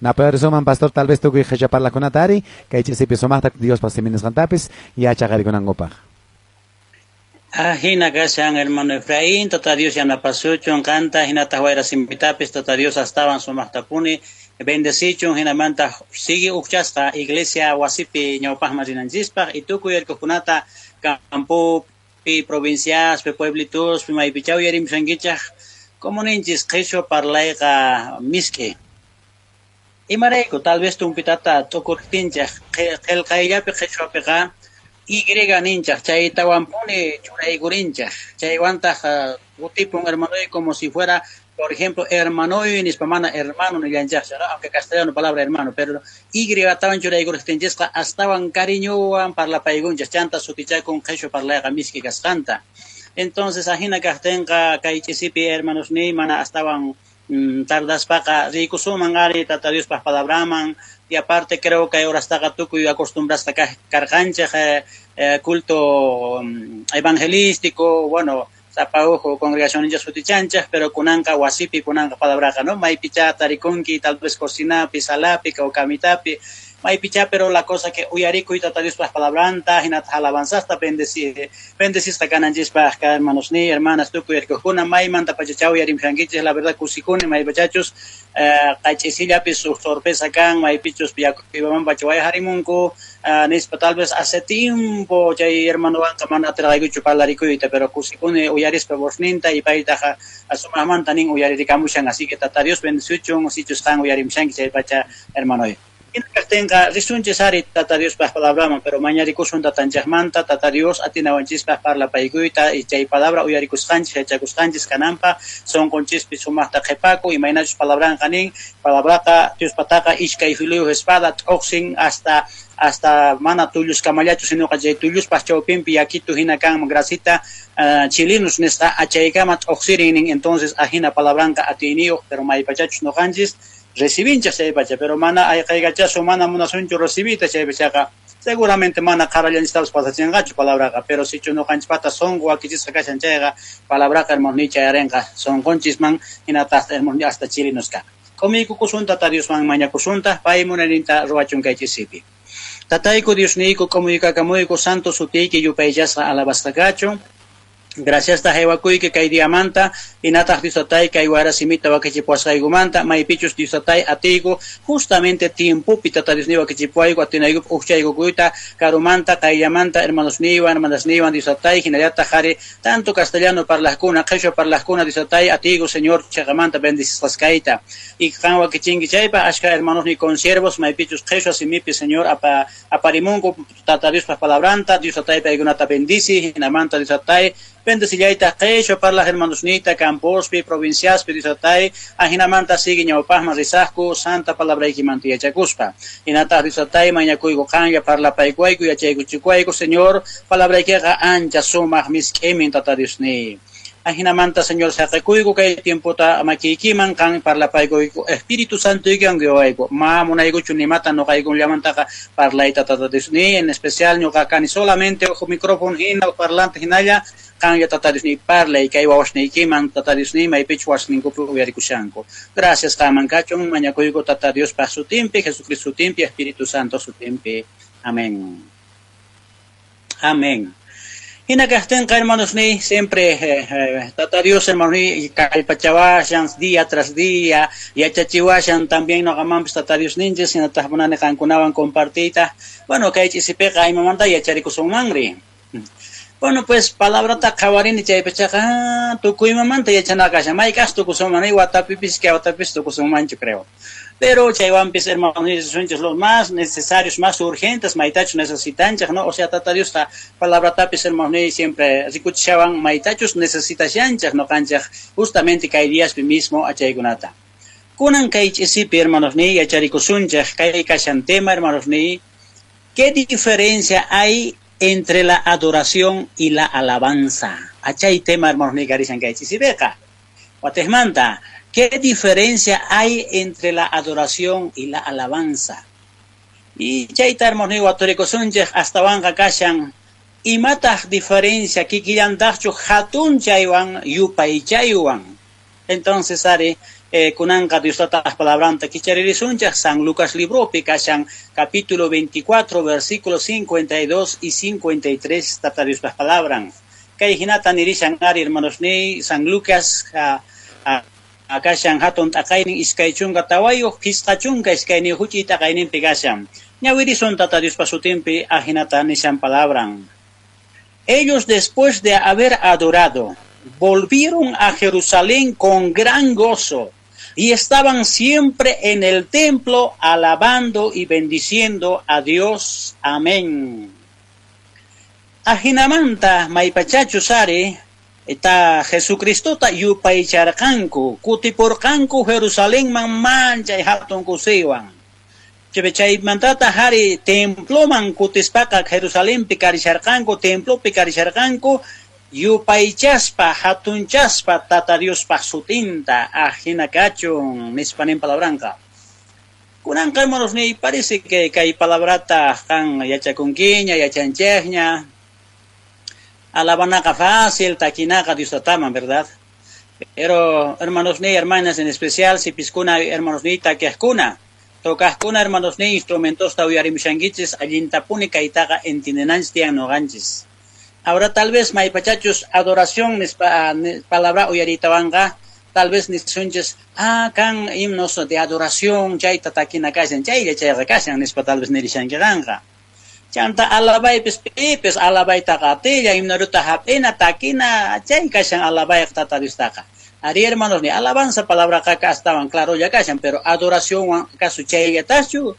Na peor suman pastor tal vez tukuy khachapar la kunatari, kay chisipi sumata Dios pasiminis cantapis, y achagari kunangopaj. Hina kashan hermano Efraín, tota Dios ya na pasuchon canta, hina tahuayra simpitapis, tota Dios astaban sumahtapuni, bendecichon, hina manta sigue uchasta iglesia wasipi ñaupaj marinanchispaj, y tukuy el kukunata campo pi provincias, pi pueblitos, pi maipichau yarim sangichaj, como ninchis qisho parlayqa miski. Imarayku tal vez tumpitata tukurtinchaj, qelqayllapi qishopiqa, Y ninchaj, chay tawampuni churaykurinchaj, chaywantaq utipun hermanoy como si fuera, por ejemplo, hermanoy nispamana hermano nillanchaj, ¿no? Aunque castellano palabra hermano, pero Y tawan churaykurinchajqa astawan cariñuwan parlapaykunchaj, chanta sutichay con qisho parlayqa miski kasqanta. Entonces ajina kajtenqa kay chisipi hermanos ni mana astawan tardaspaqa rikusuman ari tata Dios pa palabraman. Y aparte creo que ahora está tukuy acostumbrasta cargancha culto evangelístico, bueno, zapaujo congregación ya sutichanchas, pero kunanka wasipi kunanka palabraja, ¿no? Maipicha tarikunki, tal vez cocinapi, salapi, o kamitapi, maipicha, pero la cosa que uyarico y tata Dios pas palabranta, hinat alabanzasta bendecista cananjispa, hermanos ni hermanas tukuy erkojuna maimanta pachachau yarim jangiches, la verdad kusikune maipachachos kaichisilia pis sorpresa kan maipichos piakuibaman pachuaya harimunku nispa tal vez hace tiempo chay hermano banca mana traigo palarikuita pero kusikune uyaris pe bosninta y paitaja asumahman tanin uyarikamushan así que tata Dios bendición sichos kan uyarimshan chay pacha hermano tenga risunches ari tata Dios pas palabra pero mañana kusun tatanchahmanta tata Dios atinawanchis pas parla paikuita y chay palabra uyarikuskanchis chakuskanchis kanampa son conchis pisumahta qepaku y mainachus palabran kanin palabraka Dios pataka iskay filio espada oxin hasta mana tullus kamallachus sino que tullus pas chaupimpi yakitu hinakan grasita chilinus nesta achaykamat oxirin entonces ajina palabranka atinio pero maipachachus no kanchis recibincha se pacha, pero mana hay caigachazo, mana munasuncho recibita se pacha, seguramente mana carallan estados pasachan gacho palabra, pero si chuno canchpata son guaquichis cachan chega, palabra hermonicha arenga, son conchisman y natas hermon hasta chilinosca. Comico kusunta tarius man maña kusunta, paimunelinta roachun kaichisipi. Tataico Dios nico comunica camuico santo sutiki yupayasra alabastagacho. Gracias ta hewakuy que kay diamanta inataq disotay kay warasimita wakichipuasqaygumanta maypichus disotay atigo justamente tiempo pitata disniwa kichipuaygo atinaygo uchchaygukuyta karumanta kay diamanta hermanos niwan disotay hinallata jare tanto castellano parlajkuna qisho parlajkuna disotay atigo señor chagamanta bendisqasqayta y kan wakichinki chaypa ashka hermanos ni consiervos maypichus qisho asimipi señor aparimunku tata Dios pa palabranta disotay paygunata bendici hinamanta disotay bendecillaita qisho parla hermanos nita campospi provinciaspi disotay ajinamanta sigue ñawpajma risajku santa palabraykimanta yachakuspa inata disotay mañakuyku qanya parla paykuayku yachaykuchikuayku señor palabraykiqa ancha sumaq misk'imin tata Diosni ajinamanta señor saqikuyku kay tiempota makikiman kan parlapayku Espíritu Santo ikan gyoayku ma munaykuchu nimata noqaykunllamantaqa parlayta tata Diosni en especial ñuqakani solamente ojo micrófono hina parlante hinalla kan ya tata Diosni parla y kay wawasniykiman tata Diosni maypich wasninkupi uyarikushanku gracias qaman mañakuyku tata Dios pa sutimpi Jesucristo sutimpi Espíritu Santo sutimpi amén amén. Hina kahtenqa hermanos ni siempre tata Dios hermanos ni kallpachawashan día tras día yachachiwashan también noqamampis tata Dios ninchis hina tahmunani qankunawan compartita bueno kay chisipiqa imamanta yacharikusunmanri. Bueno, pues palabra ta kawarini chay pechaqa tukuymamanta yachanakasha maykas tukusumani watapipis que watapis tukusumanchu creo. Pero chaywampis hermanos son los más necesarios, más urgentes, maitachos necesitanchas, ¿no? O sea, tata Dios ta palabra tapis hermanos siempre rikuchawan maitachos necesitanchas, no canchas justamente kay días mismo a chaygunata. Kunan kay chisipi hermanos ni yacharikusunchas kay kashantema hermanos ni ¿qué diferencia hay entre la adoración y la alabanza? Achay tema hermanos ni garishan kay chisibeqa. Watesmanta, ¿qué diferencia hay entre la adoración y la alabanza? Y chayta hermanos ni watorikusunchas hasta wanga kashan imataq diferencia kikillantachu hatun chaywan yupay chaywan. Entonces ari kunanka Dios tatah palabranta kicharisunchak San Lucas libro kashan capítulo 24 versículos 52 y 53 tata Dios palabran. Kay hinata nirishan ari hermanos ni San Lucas kashan hatun takainin iskaychunga tawayo kiskachunga iskayni huchi takainin pigashan. Ñawirison tata Dios pasutimpi ahinata nishan palabran. Ellos después de haber adorado volvieron a Jerusalén con gran gozo y estaban siempre en el templo alabando y bendiciendo a Dios. Amén. Ajinamanta maipachachu sare eta Jesucristo ta yupaicharkanku kutiporkanku Jerusalén man mancha hatun kusewan. Chay mantata hari templo man kutispaka Jerusalén picarisharkanku templo picarisharkanku yupaychaspa hatunchaspa tata Dios pasutinta ajinakachun nispanin palabranca. Kunanka hermanos ni parece que hay palabrata kan yachakunquiña yachanchejña alabanaka fácil taquinaca Dios tataman, ¿verdad? Pero hermanos ni hermanas en especial si piscuna hermanos ni taquiascuna tocascuna hermanos ni instrumentos tauyarimushanguiches allintapuni kaitaga entinenanstian noganchis. Ahora tal vez maipachachos adoración palabra uyaritabanga tal vez ni sunches kan himnos de adoración chay tatakina kasan chay recasian nispa tal vez nirishankiranga chanta alabay pes alabay takatilla himnaruta hapena takina chay kasan alabay tatadistaka ari hermanos ni alabanza palabra kaka estaban claro ya kasan pero adoración kasu chay yatachu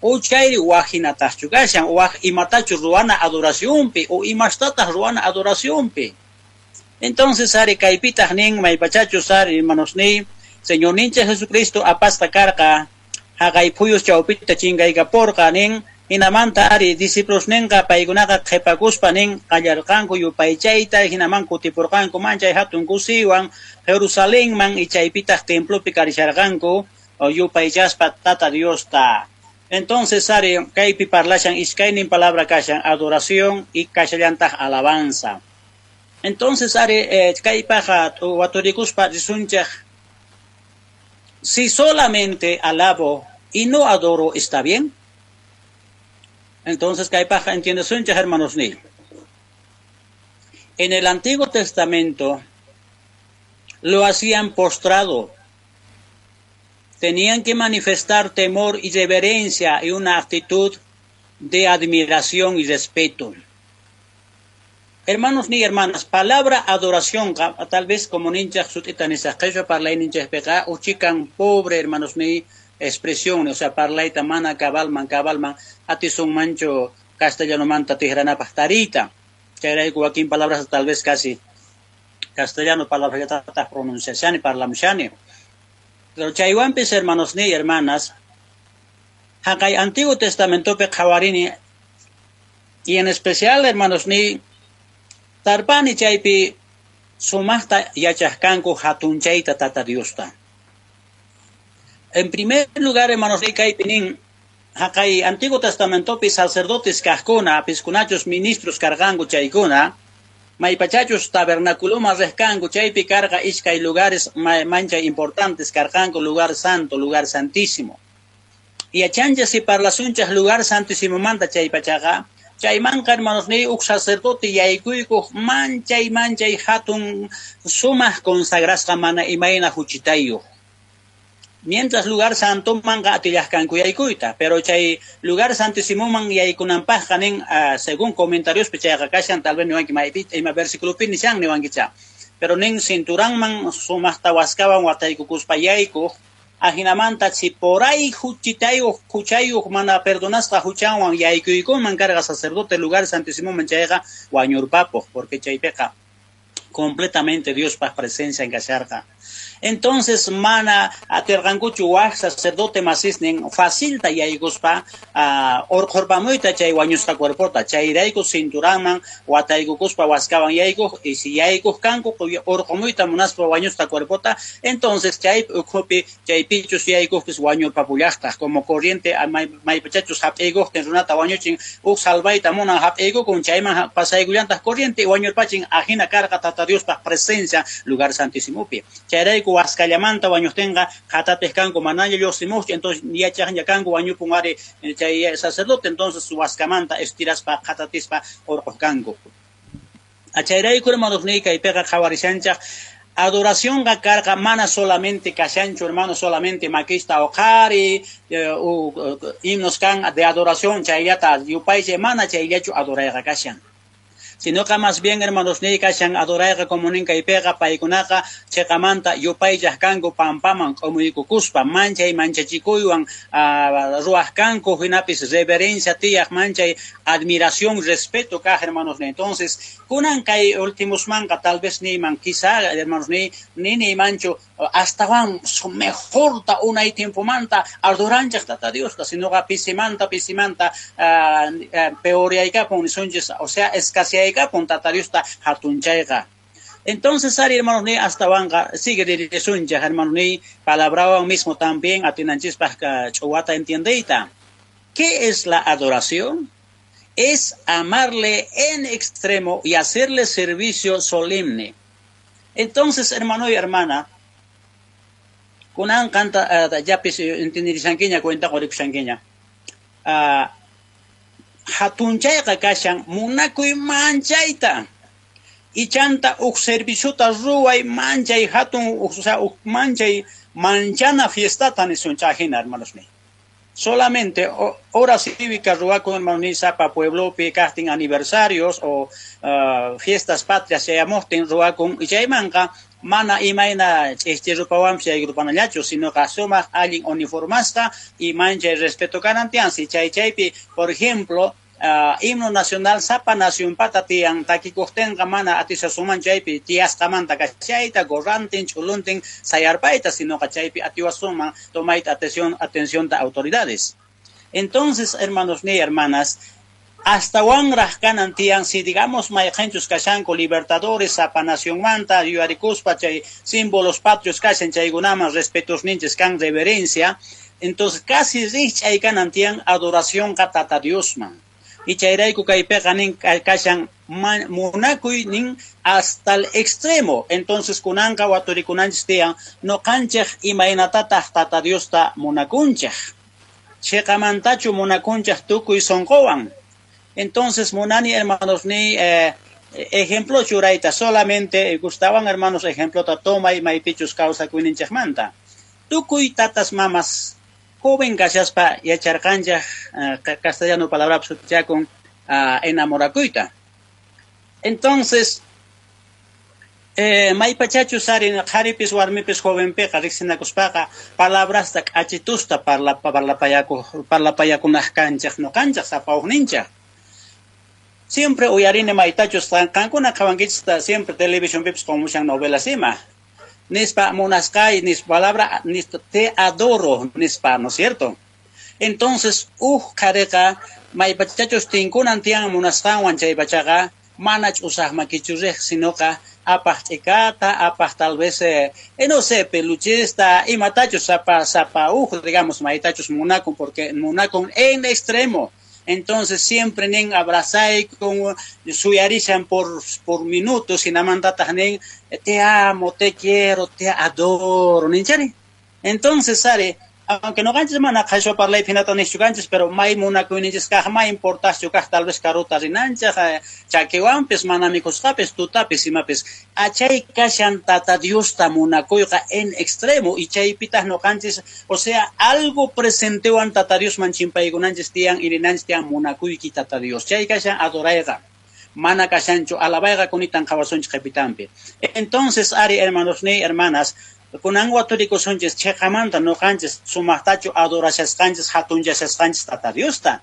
o chairi wajina tachugashan waj imatachu ruana adoración pe o imastata ruana adoración pe. Entonces ari kaipita ning maipachachu sari hermanos ni Señor ninche Jesucristo apasta karka hagay puyos chaupita chingayga porka ning hinamanta ari discípulos nenga paigunaka qhipakuspa ning qallarqanku yupaychayta hinaman kutiporqanku manchay hatun kusiwan Jerusalén man ichaypita templopi karisharqanku yupaychaspa tata Dios ta. Entonces, Ari, kaipi parlashan iskainin palabra kashan adoración y kashallantah alabanza. Entonces, Ari, kaipaja watorikuspa disunchaj, si solamente alabo y no adoro, ¿está bien? Entonces, kaipaja entiende sunchaj, hermanos ni. En el Antiguo Testamento lo hacían postrado. Tenían que manifestar temor y reverencia y una actitud de admiración y respeto. Hermanos ni hermanas, palabra adoración, tal vez como ninja sutitanisa, que yo parla ninja pega, uchican pobre hermanos ni expresión, o sea, parla itamana cabalman, atison mancho castellano manta tigrana pastarita. Chayra aquí en palabras tal vez casi castellano, palabras que tratas pronunciación y parlamushani. Pero chaywampis hermanos ni hermanas, hakay Antiguo Testamento pe kawarini, y en especial hermanos ni, tarpani chaypi sumasta yachaskanku hatunchayta tata Diosta. En primer lugar hermanos ni kaypinin, hakay Antiguo Testamento pe sacerdotes kahkuna, piscunachos ministros cargangu chaykuna, maipachachos tabernaculuma rescango chaypi carga iskay lugares mancha importantes cargango lugar santo, lugar santísimo. Y achancha si parlasunchas lugar santísimo manda chaypachaga, chaymanca hermanos ni uk sacerdote yaykuyku manchay hatun sumas consagrasqa mana imayna huchitayo. Mientras lugar santo manga atillascanku yaykuyta, pero chay lugar santísimo man yaykunanpaj kanin según comentarios pichayqa kashan tal vez niwanki ima versículo pin nishan niwankicha. Pero nin cinturán man sumasta waskawan wataykukuspa yayku ajinamanta si por ahí huchitayo huchayo mana perdonasqa huchawan yaykuykunman carga sacerdote lugar santísimo man chayqa wañurpapo porque chaypiqa completamente Dios paz presencia en kasharqa. Entonces mana atergankuchu waj sacerdote masisnin facilta yayguspa orqorpamoyta chay wañusqa cuerpota chayrayku cinturanman wataykukuspa waskawan yaykuq y si yaykuq kanku orqomoyta munaspa wañusqa cuerpota entonces chay ukhupi chaypichus yaykuqpis wañurpapullaqta como corriente maypachachus hap'iykuqtin runata wañuchin uk salvayta munan hap'iykuqun chayman pasaykullantaq corriente wañurpachin ajina karqa tata Diospa presencia lugar santísimopi chayrayku waskallamanta wañuqtinqa qhatapiq kanku manalla lluqsimuqchu, entonces yachaqña kanku wañupun ari chay sacerdote, entonces waskamanta estiraspa qhatatispa urquq kanku. Chayrayku hermanos ni kaypiqa qawarishanchaq adoración karqa mana solamente kashanchu hermano, solamente makista o qari himnos kan de adoración chaylata yupaychay mana chayllachu adorayqa kashan, sino que más bien hermanos ni kashan adorayqa como ninka ipega paykunaqa chayqamanta yupaychaq kanku pampaman q'umuykukuspa manchay manchachikuywan ruwaq kanku hinapis reverencia tiyaq manchay admiración respeto kaq hermanos ni. Entonces kunan kay últimos manqa tal vez niman quizá hermanos ni mancho hasta van mejor ta una y tiempo manta adoranchaq tata Dios, sino que pisimanta peoriaykapun nisunchis, o sea escaseaykapun tata Dios ta hatunchayqa. Entonces ari hermanos ni hasta vanqa sigue dirisunchaq hermanos ni palabrawan mismo también atinanchispaq ch'uwata entiendeita. ¿Qué es la adoración? Es amarle en extremo y hacerle servicio solemne. Entonces, hermano y hermana, kunan canta yapis entendirishankiña cuenta qorikushankiña. Hatunchayqa kashan munakuy manchayta. Y chanta serviciota ruway manchay hatun manchay manchana fiestata nisunchajina hermanos ni. Solamente horas cívicas ruaco hermanos sapa pueblo casting aniversarios o fiestas patrias se amosten ruaco y chaymanqa mana imaina rupawam chay grupanallachu, sino que suma alguien uniformasta y mancha respeto garantiansi chaypi por ejemplo himno nacional sapa nación patatian takikustenga mana atisasuman chaypi tiasqamanta kachayta gorrantin chuluntin sayarpaita, sino que chaypi atiwasuman tomaita atención de autoridades. Entonces hermanos ni hermanas, hasta wanraj kanan tian si digamos mayqanchus kashanku libertadores sapa nación manta yuyarikuspa chay símbolos patrios kashan chaykunaman respetos ninches kan reverencia, entonces casi rich ay kanan tian adoración tata Diosman. Y chayrayku kaypiqa nin kashan munakuy nin hasta el extremo. Entonces kunanqa waturikunanchis tiyan noqanchik imaynatataq tata Diosta munakunchik chayqamantachu munakunchik tukuy sonqowan. Entonces munani hermanos ni ejemplo churayta solamente gustaban hermanos ejemplo ta toma y maypichus causa kuininchikmanta tukuy tatas mamas joven kashaspa yacharqanchaq castellano palabra ya con enamorakuita. Entonces maypachachu sarin qaripis warmipis jovenpiqa riqsinakuspaqa palabrasta k'achitusta parlapayakunaq kanchaq noqanchaq sapawqninchaq. Siempre uyarini maytachus qankuna qawankichista siempre televisión pipis qomushan novelas ima. Nispa monascay, nis palabra, nis te adoro, nispa, ¿no es cierto? Entonces, kareqa, maypachachos tinkunan tiyan monascawan chaypachaqa, manach usahmakichurrej, sinoqa, apaj chikata, apaj tal vez, no sé, peluchista, y matachos sapa, digamos, maytachos munakun, porque munakun en extremo. Entonces siempre nen abrazai con suyarizan por minutos y namandata nen te amo, te quiero, te adoro, ninchari. Entonces sare, aunque no ganches mana kasho parlay finata ni chuganches, pero mai muna kuninches kah mai importas chukah tal vez karota rinancha chakewampes manamikos kapes tutapes imapes achay kashan tata Diosta muna koyqa en extremo y chay pitas no ganches, o sea algo presentewan tata Dios manchimpaygunanches tian irinanches tian muna kuyki tata Dios chay kashan adorayqa mana kashancho alabayqa kunitan qhawasonchis qapitanpi. Entonces ari hermanos ni hermanas kunan waturikusunchis sonches cheqamanta no qanchis sumaqtachu adorashasqanchis hatunchashasqanchis tata Diosta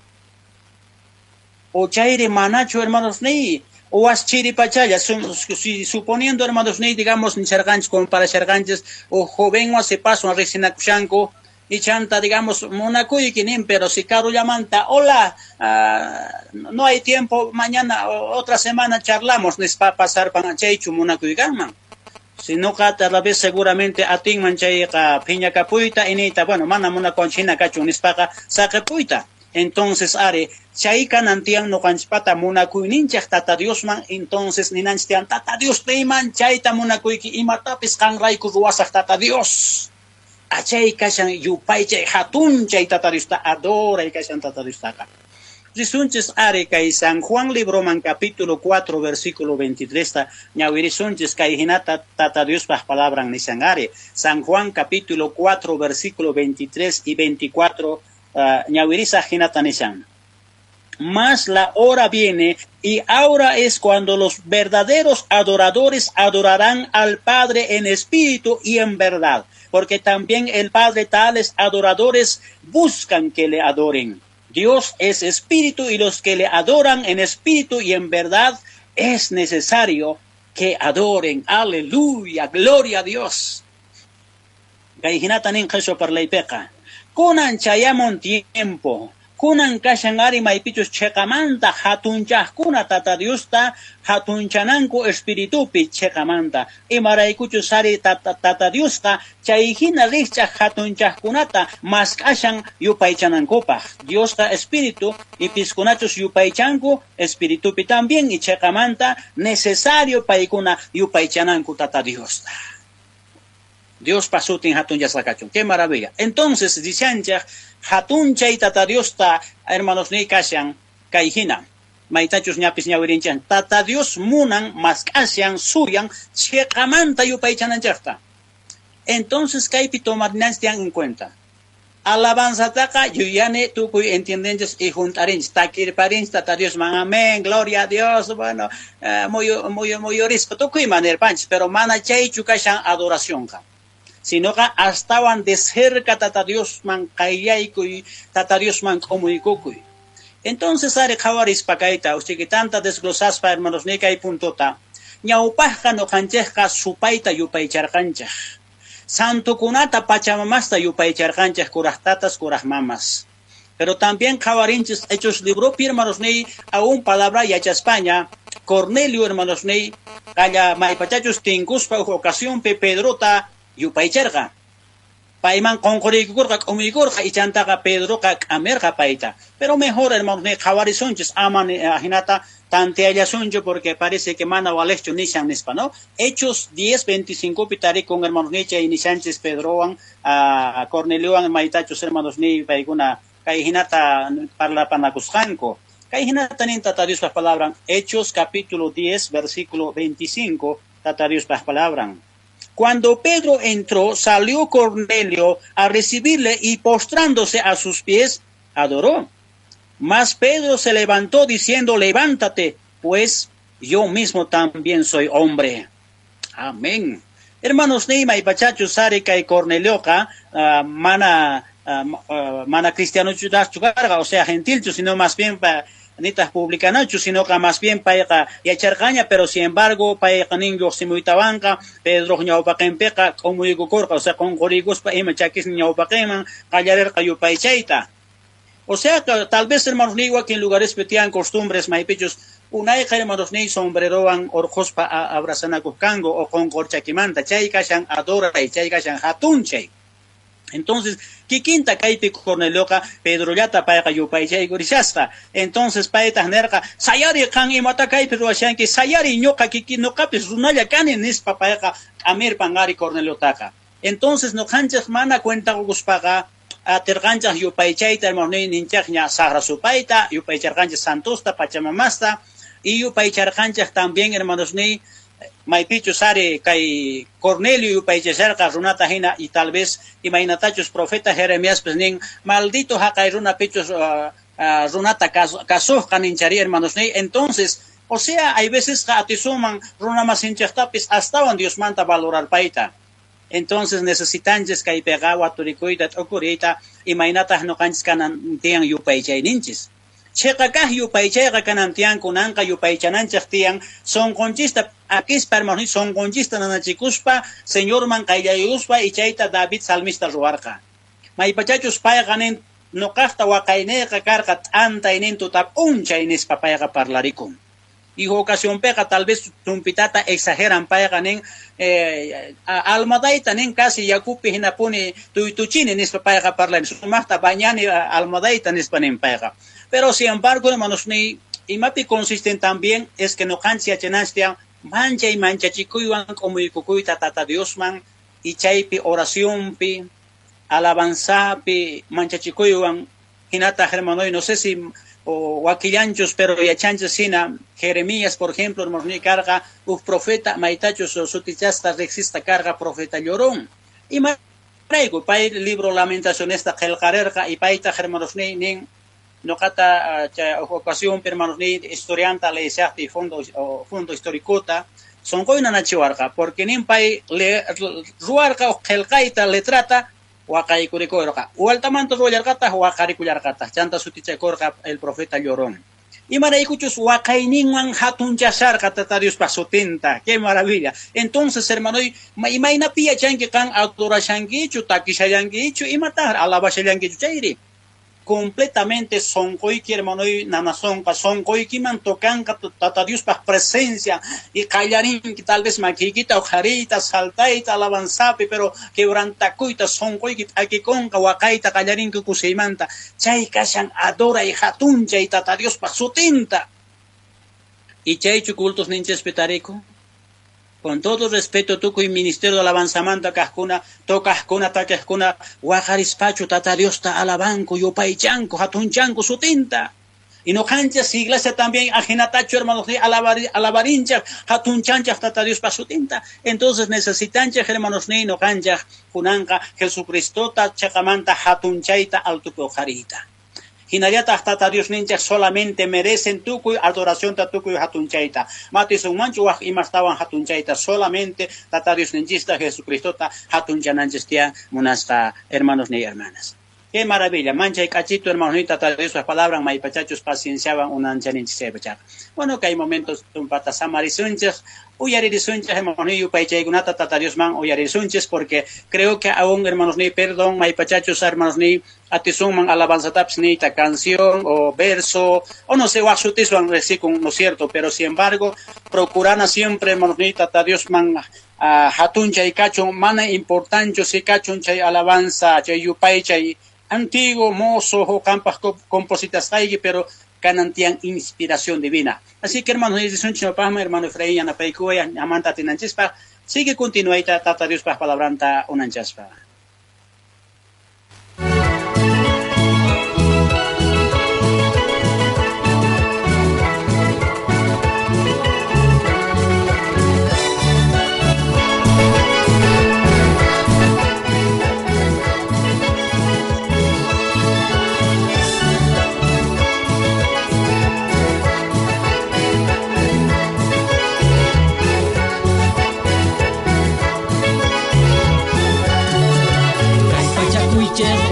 o chayri manachu hermanos ni o aschiri pachalla suponiendo hermanos ni digamos nisharqanchis comparasharqanchis o joven o se paso a riqsinakushanku y chanta digamos monakuyki nin pero si caro llamanta hola no hay tiempo mañana otra semana charlamos nispa pasar para chaychu monakuykanman sino que tal vez seguramente atin manchay piña capuita inita bueno mana muna conchina cachu nispaga saque puita Entonces, are, chaika nantian no canchpata munakuininchak tata Dios man, entonces ninanchtian tata Dios teiman chaita munakuiki imatapis kanraiku ruasak tata Dios. Achay kashan yupay chay hatun chay tata Dios ta adora y kashan tata Dios taka. Risunches are kay San Juan libro man capítulo 4 versículo 23 ta ñawirisunches kay hinata tata Dios pas palabra nisan are. San Juan capítulo 4 versículo 23 y 24 ñawirisa hinata nisan. Mas la hora viene y ahora es cuando los verdaderos adoradores adorarán al Padre en espíritu y en verdad, porque también el Padre tales adoradores buscan que le adoren. Dios es espíritu y los que le adoran en espíritu y en verdad es necesario que adoren. Aleluya, gloria a Dios. Gaihinatanin Jesús por la ipeca. Kunan chayamon tiempo. Kunan kashangari maipichus chekamanta hatunchakuna tata Diosta hatunchananku espiritupi chekamanta. Imaraikuchus sari tata Diosta chaihina richa hatunchakkunata mas kashan yupaychanankupaj. Diosta espíritu y piskunachus yupaychanku espiritupi también y chekamanta necesario paikuna yupaychananku tata Diosta. Dios pasutin hatun yasakachun. Qué maravilla. Entonces, dicen hatun chay tata Dios ta, hermanos ni kasyan, kaihina. Maitachus ñapis ñawirinchan. Tata Dios munan, mas kasyan, suyan, chekamanta yupaychananchakta. Entonces, kaipi tomarnastian en cuenta. Alabanza taka, yuyane, tukuy entiendes y juntarinch. Takir parinch, tata Dios man, amén, gloria a Dios, bueno, muy orisco, tukuy maner panch, pero mana chay chukashan adoración ka. Sino que estaban de cerca tata Dios man kayayku y tata Dios man komuikukuy. Entonces, are kawaris pakaita, usted que tanta desglosas para hermanos ni kay puntota, ñaupajka no kanchejka supaita yupaycharkanchej. Santo kunata pachamamasta yupaycharkanchej kurajtatas kurajmamas. Pero también kawarinches hechos libro hermanos ni aún palabra yacha España, Cornelio hermanos ni, kaya maipachachos tinkuspa ocasión pe Pedrota yupaycharga. Paiman konkorikukurka komunikurka y chantaga Pedro ka amerga paita. Pero mejor hermanos ni kawarisonches aman hinata tante ayasuncho porque parece que mana walecho nishan nispa, ¿no? Hechos 10:25 pitari con hermanos ni y nishanches Pedroan a Cornelioan maitachos hermanos ni paiguna kay hinata parla panakusjanko. Kay hinata nin tata Dios las palabras. Hechos capítulo 10 versículo 25 tata Dios las palabras. Cuando Pedro entró, salió Cornelio a recibirle y postrándose a sus pies, adoró. Mas Pedro se levantó diciendo, levántate, pues yo mismo también soy hombre. Amén. Hermanos Neima y Pachachos Sarika y Cornelioca, mana cristiano chugarga, o sea, gentil, sino más bien para nitas publicanacho, sino que más bien para yacharcaña, pero sin embargo, para niños simuitabanca, Pedro ñaupakempeca, como digo corca, o sea, con corigos para imachakis ñaupakeman, callarer cayupaichaita. O sea, que tal vez hermanos ni igual que en lugares petian costumbres maipichos, una hija hermanos ni sombreroan orjos pa abrazanacuscango o con corchaquimanta, chay kashan adora y chay kashan hatunchay. Entonces, ¿qué quinta caipi Cornelioca, Pedro yata paega yupaychay gorishasta? Entonces, paetas nerca, sayari kan y mata caipi ruashanki, sayari ñoca kiki no capis runaya cani nispa paega amir pangari Corneliotaka. Entonces, no canchas mana cuenta guspaga, a terganchas yupaychayta hermano ninchakña sagra supaita, yupaycharganchas santosta, pachamamasta, y yupaycharganchas también hermanos ni maipicho sare kay Cornelio yupaychasarqa runata hina y tal vez imaynatachos profeta Jeremías pues nin maldito haqay runa pichos runata kasuhqa ninchari hermanos ni. Entonces, o sea, hay veces que atisuman runa mas hinchahtapis hasta Dios manta valorar paita. Entonces necesitanches kay pegawa turikuita okurita imaynatah no kanchis kanan tiang yupaychay ninchis. Chekakah yupaychayqa kanan tiang kunanqa yupaychananchaq tiang son conchista akis permanit son conchista nanachikuspa señor man qayllayuspa y chayta David salmista ruarqa. Maypachachus payqa nin nuqaqta waqaynayqa karqa t'antay nin tutap'unchay nispa payqa parlarikun. y ocasión pega tal vez tumpitata exageran pega nen almadaita nen casi yakupi hinapuni tuchini nispa pega parlan sumasta bañani almadaita nispa nen pega. Pero sin embargo, hermanos, ni imapi consisten también es que no cancha chenastia mancha y mancha chikuyuan como ikukuy tata Dios man y chaypi oración pi alabanza pi mancha chikuyuan hinata hermano, y no sé si o waquillanchos, pero ya chanchos sina Jeremías, por ejemplo, hermanos, ni carga profeta maitachos o sutichasta exista carga profeta llorón y traigo pa el libro Lamentación esta gelcarerga y paita hermanos ni no cata ocasión hermanos ni historianta le y fondo histórico son coina nachiwarga porque nin pai le ruarga o gelcaita le trata wakai kurikorga o altamanto royargata wakari kuyargata chanta sutiche korga el profeta llorón y maraikuchus wakai ninwan hatun chasarga tatarius pasotenta qué maravilla. Entonces hermano y maina pia changi kan autora changichu takishayangichu y matar alabashayangichu chairi completamente sonkoiki hermano y nanasonka sonkoiki man tocanca tatarius pas presencia y callarín que tal vez maquiquita o jarita saltaita alabanzapi pero quebrantacuita sonkoiki aquí conca wakaita callarín que kuseimanta chay kashan adora y hatuncha y tatarius pas sutinta y chay cultos ninches petarico. Con todo respeto, tuco y ministerio de alabanzamanta cascuna, tocascuna, taquescuna, guajarispacho, tatariosta, alabanco, yopaichanco, hatunchanco, su tinta. Y no canchas, iglesia también, ajinatacho, hermanos, alabarincha, hatunchancha, tatariospa, su tinta. Entonces necesitancha, hermanos, no canchas, junanca, Jesucristo, chacamanta, hatunchaita, altupojarita. Hinayata hasta Dios ninja solamente merecen tucuy adoración tatucuy hatunchaita. Matis un mancho y más estaban hatunchaita solamente tata Dios ninjista Jesucristo ta hatunchananchestia monasta hermanos ni hermanas. Qué maravilla, mancha y cachito hermanos ni tata Dios las palabras maipachachos pacienciaban una anchaninche bechar. Bueno, que hay momentos un pata samarisunches uyarisunches hermanos ni upaiche gunata tata Dios man uyarisunches porque creo que aún hermanos ni perdón maipachachos hermanos ni atisuman alabanza taps ni ta canción o verso o no sé wasutiswan recicun no es cierto, pero sin embargo procurana siempre hermanos ni tata Dios man hatuncha y cacho mana importante si cachon chay alabanza chay yupay chay antiguo mozo o campas compositas taigi pero canantian inspiración divina. Así que hermanos, hermano Efraín, Anapeikuya, Amanta Tinanchispa, sigue continuaita tata Dios para palabranta unanchaspa.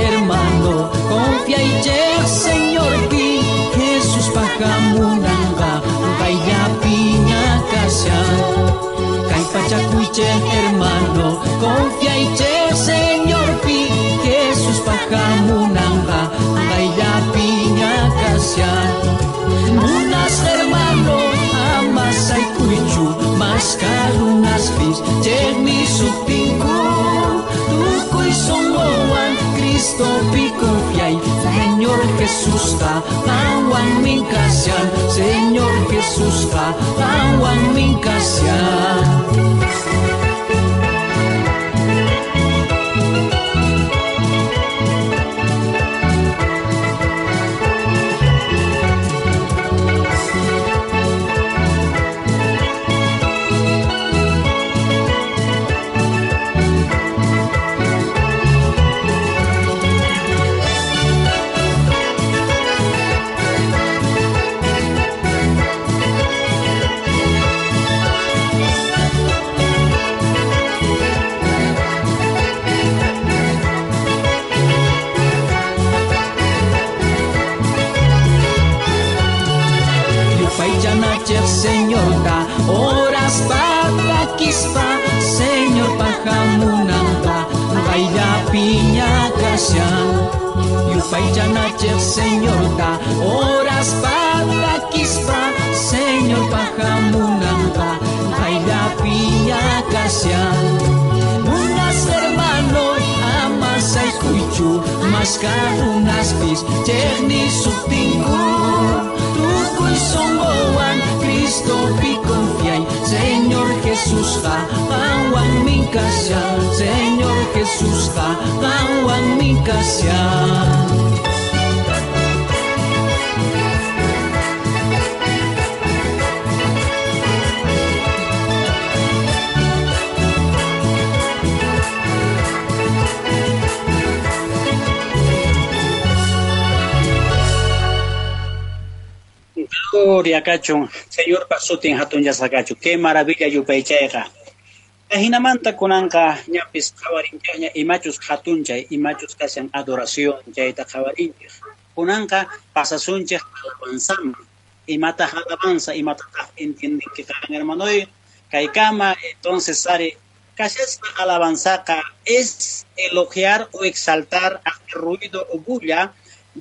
Hermano, confía y che, Señor, vi Jesús pajamunanga, vaya piña casa. Caipachacuiche, hermano, confía y che, Señor, vi Jesús pajamunanga, vaya piña casa. Unas hermano, amas ay cuichu, más carunas fis, che mi supincu, tu coizón Cristo pico fiay, Señor Jesús ta, awan min kasian, Señor Jesús ta, awan min kasian. Señor ta, horas para quispa, Señor pajamunanga, vaya piña kasian. Yupay janacher Señor ta, horas para quispa, Señor pajamunanta, Ayapilla Casial. Unas hermanos amas ay cuichu, mascarunas pis, cherni subtingu. Tu songoan, Cristo pi confiai, Señor Jesús ja, awan mi casial, Señor Jesús ja, awan mi casial. Gloria cachun, Señor pasutin hatun yasakachu, qué maravilla yupaychayqa. Hinamanta kunanqa ñapis qhawarinchaqña imachus hatunchay, imachus kashan adoración chayta qhawarinchaq. Kunanqa pasasunchaq alabanzaman, imataq alabanza, imatataq entienden kan hermanoy, kaykama, entonces sare, kashasqa alabanzaqa es elogiar o exaltar hacer ruido o bulla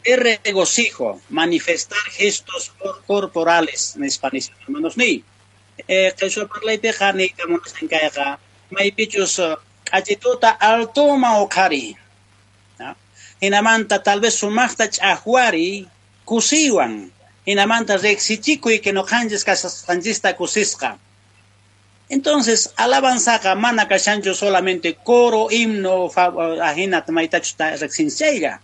de regocijo, manifestar gestos corporales en español, hermanos ni. Que yo por la peja ni estamos en caiga, may pichos cachituta altoma o cari. Hinamanta tal vez sumachta chahuari kusiwan. Hinamanta rexichico y que no hanjes casastangista kusisca. Entonces, alabanzaga mana kashancho solamente coro, himno, ajena tamaitachuta rexincheiga.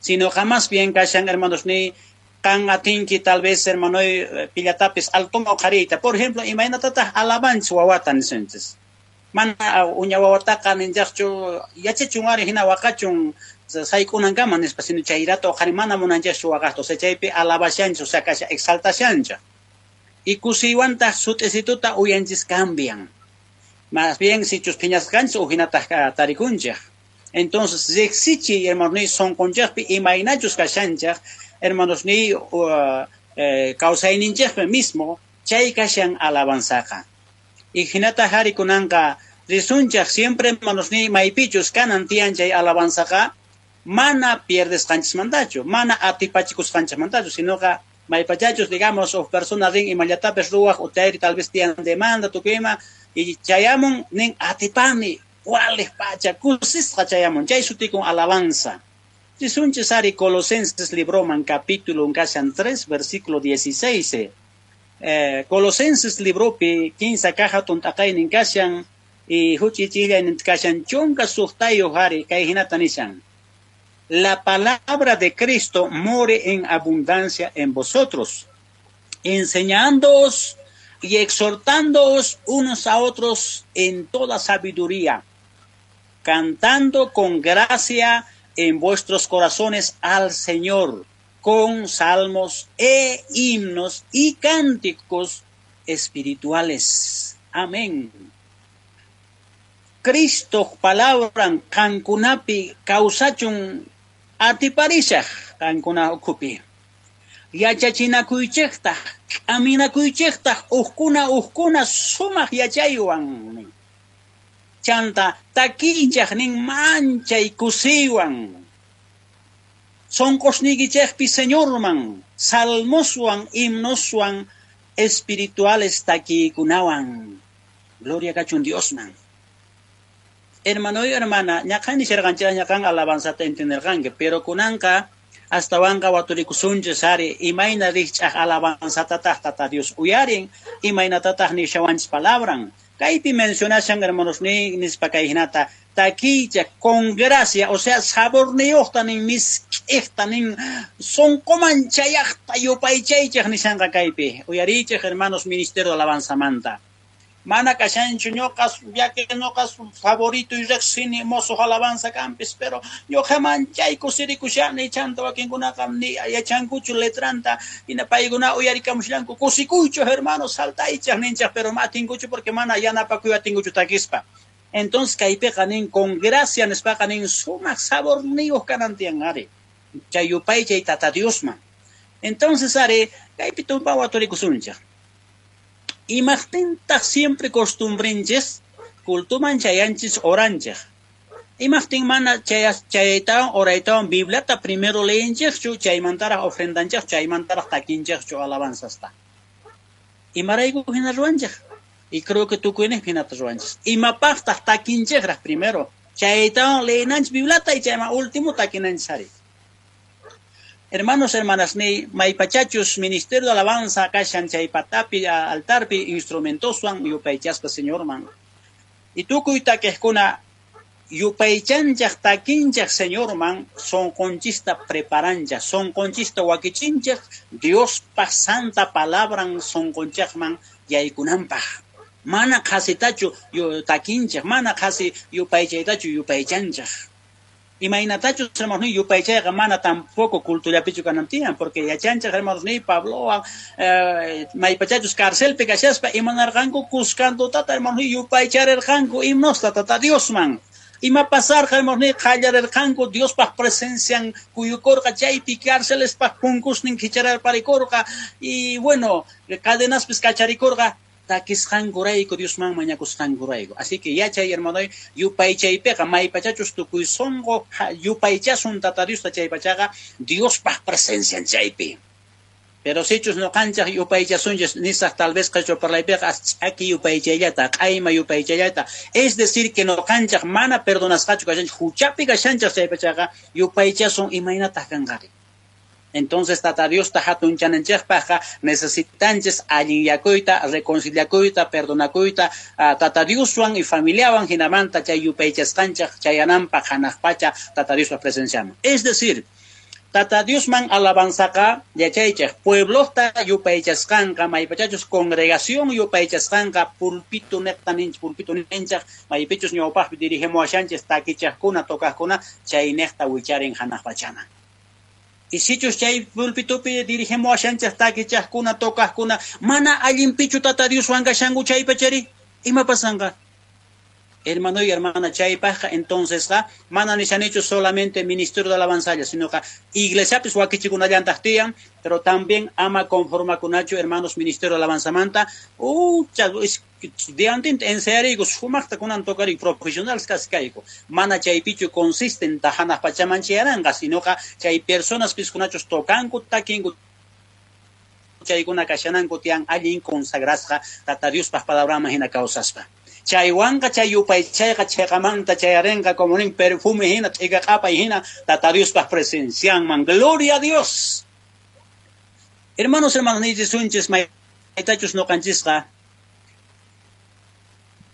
Sino jamás bien kashan hermanos ni kan atinki tal vez hermano pillatapis altoma carita. Por ejemplo, imagínate alabanza wawatan senses. Mana unya wawataka ninjacho yache chungari hina wakachung saikunan gaman espasino chairato harimana munanjacho wagasto se chaipe alabashancho se kasha exaltashancha. Y kusiwanta sutesituta uyanchis cambian. Más bien si chus piñas gancho uhinata tarikuncha. Entonces, exichi, hermanos ni son conjaspi y mainachos kashancha, hermanos ni causa ininjaspe mismo, chay kashan alabanzaja. Y hinata hari kunanka, risunchak siempre hermanos ni maipichos kanan tian chay alabanzaja, mana pierdes canchas mandacho, mana atipachicos canchas mandacho, sino que maipachachos, digamos, o personas ring y malayatapes ruach, o tal vez tienen demanda, tu quema, y chayamon nin atipani, ¿cuáles pacha? Cusis hachayamon, chay suti con alabanza. Si son cesari Colosenses libroman capítulo 3, versículo 16. Colosenses libropi 15 caja tontakay nin kasyan y huchichilla nin kasyan chonka suhtayo hari kay hinatanishan. La palabra de Cristo more en abundancia en vosotros, enseñándoos y exhortándoos unos a otros en toda sabiduría, cantando con gracia en vuestros corazones al Señor, con salmos e himnos y cánticos espirituales. Amén. Cristo palabran kankunapi kausachun atiparishach kankuna okupi. Yachachinakuychekta, aminakuychekta, uhkuna sumaq yachaywan. Chanta takinchaq nin manchay kusiwan. Sonkosnigichekpi Señorman, salmoswan, himnoswan, espirituales takikunawan. Gloria kachun Diosman. Hermano y hermana, ñakan ni serganchira ñakan alabanzata entendergange, pero kunanka hasta wanka waturikusunche sari imayna richach alabanzata tata Dios uyarin, imayna tatah ni shawanch palabran. Kaipi mencionasan hermanos ni nispakayhinata taquilla con gracia, o sea, sabor ni nin mis nin son comanchayachta yopaychaychach ni sanga kaipi. Uyarichach hermanos ministerio de alabanza manta. Mana kashancho ñoqas, ya que ñoqas favorito y rexini mozo alabanza campes, pero yo jamanchay kusirikushani chanta wakinkunaqa ni yachankuchu letranta ina payguna uyarikamushlanku kusikucho hermanos saltaychaj ninchaj, pero matinkuchu porque mana yanapakuy atinkuchu takispa. Entonces kaypiqa nin con gracia nispaqa nin sumaq sabor niyuq kanantian ari. Chayupay chay tata Diosman. Entonces ari kaypi tumpa waturikusunchaj. Imagtinta siempre costumbrinches, cultuman chayanchis oranchej. Imagtin mana chayaitawan oraitawan Bibliata primero leenchej chu chaymantara ofrendanchej, chaymantara takinchej chu alabanzasta. Y maraigo hina ruanjak. Y creo que tú cuenes hina ruanjas. Y mapasta taquinchegras primero. Chaita leinanch biblata y chama último taquinansari. Hermanos, hermanas, ni maipachachos, Ministerio de Alabanza, kashan chaipatapi, altarpi, instrumentosuan, yupaychaspa, señor man. Y tú cuita que es kuna yupaychanchak taquinchak, señor man, son conchista preparanchak, son conchista wakichinchak, Dios pa santa palabra son conchak man, yaikunampa. Mana kasitachu yu taquinchak, mana kasi yupaychaytachu yupaychanchak. Imagínate, hermanos, yo paichega mana tampoco cultura pichu canantian, porque ya chancha, hermanos, ni Pablo, maipachachos cárcel, pegachaspa, y manargango cuscando tata, hermanos, yo paichar el jango, y no tata, Dios man. Y ma pasar, hermanos, ni callar el jango, Dios pa presencian, cuyo corga chay picárseles pa puncus nin quichar el paricorga, y bueno, cadenas pescacharicorga. Takis hanguraico Dios man mañacos hanguraico. Así que ya chay hermano, yupaychay pega, maipachachos tu cuisongo, yupaychasun tatarius chay pachaga, Dios pa presencia en chaypi. Pero si ellos no cancha yupaychasun, nisas tal vez cacho por la pega, aquí yupaychayata, caima yupaychayata. Es decir, que no cancha mana perdonas cacho, huchapi gachancha chay pachaga, yupaychasun y maina takangari. Entonces, tata Dios tajatun chanenchekpaja, necesitanches aliyakuita, reconciliakuita, perdonakuita, tata Dioswan y familiawan hinamanta chay yupaychaskanchak, chayanampa janajpacha, tata Dios presenciamos. Es decir, tata Diosman alabanzaka, yachaychak, pueblota yupaychaskanka, maipachachos congregación yupaychaskanka, pulpito nenchak, maipichos ñawpaj dirigemos a Sánchez, taquichakuna, tokajkuna, chay nekta wicharen janajpachana. Y si chus chay pulpitupi dirigemos a Sánchez taquichakuna, tokajkuna, mana allimpichu tata Dios wanga shangu chay pachari, ima pasanga. Hermano y hermana chay paja, entonces mana ni se han hecho solamente Ministerio de Alabanza, sino que iglesia pues wakichikuna llantastían, pero también ama conforma con Nacho, hermanos Ministerio de Alabanza manta, de antes en serio, sumasta con antocari profesionales cascaico, mana chay pichu consiste en tajanas pachamanchiaranga, sino que chay personas piscunachos tocanco, taquingo, chay kuna kashananco tian allí consagrasja, tata Dios pas palabra imagina causaspa. Chaywanka chayupaychayqa chayqamanta chayarenqa como un perfume hina chayqaqapa hina tata Dios pas presencian man. Gloria a Dios. Hermanos, ni sunches maitachos no kanchisqa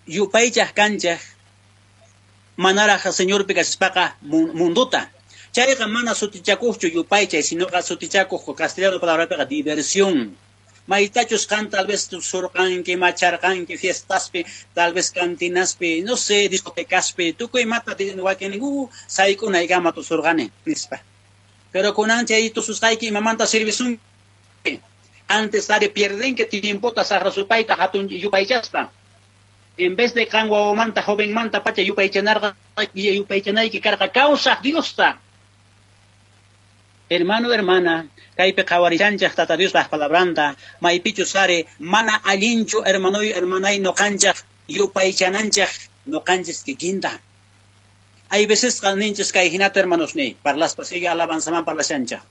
yupaychaq kanchaq manaraqa señor pikaspaqa munduta. Chayqa mana sutichakuqchu yupaychay, sino que sutichakuq castellano palabra diversión. Maitachos can tal vez surcanque, macharcanque, fiestaspe, tal vez cantinaspe, no sé, discotecaspe, tú que mata de ningún saiko na igama tu surgane, nispa. Pero con ancha ahí tu sustaiki y mamanta servisun. Antes de pierden que tiempo ta sarra su paita hatun yupaychasta. En vez de cango manta joven manta pacha yupaychanarga y yupaychanay que carga causa Diosta. Hermano, hermana, kaipe kawarichanchak tata Dios las palabranta, maipichu sare, mana alincho, hermano y hermanay no canchak, yupaychananchak, no canches que quinta. Hay veces que ninches caijinato hermanos ni, para las pasigue alabanzaman para la chancha.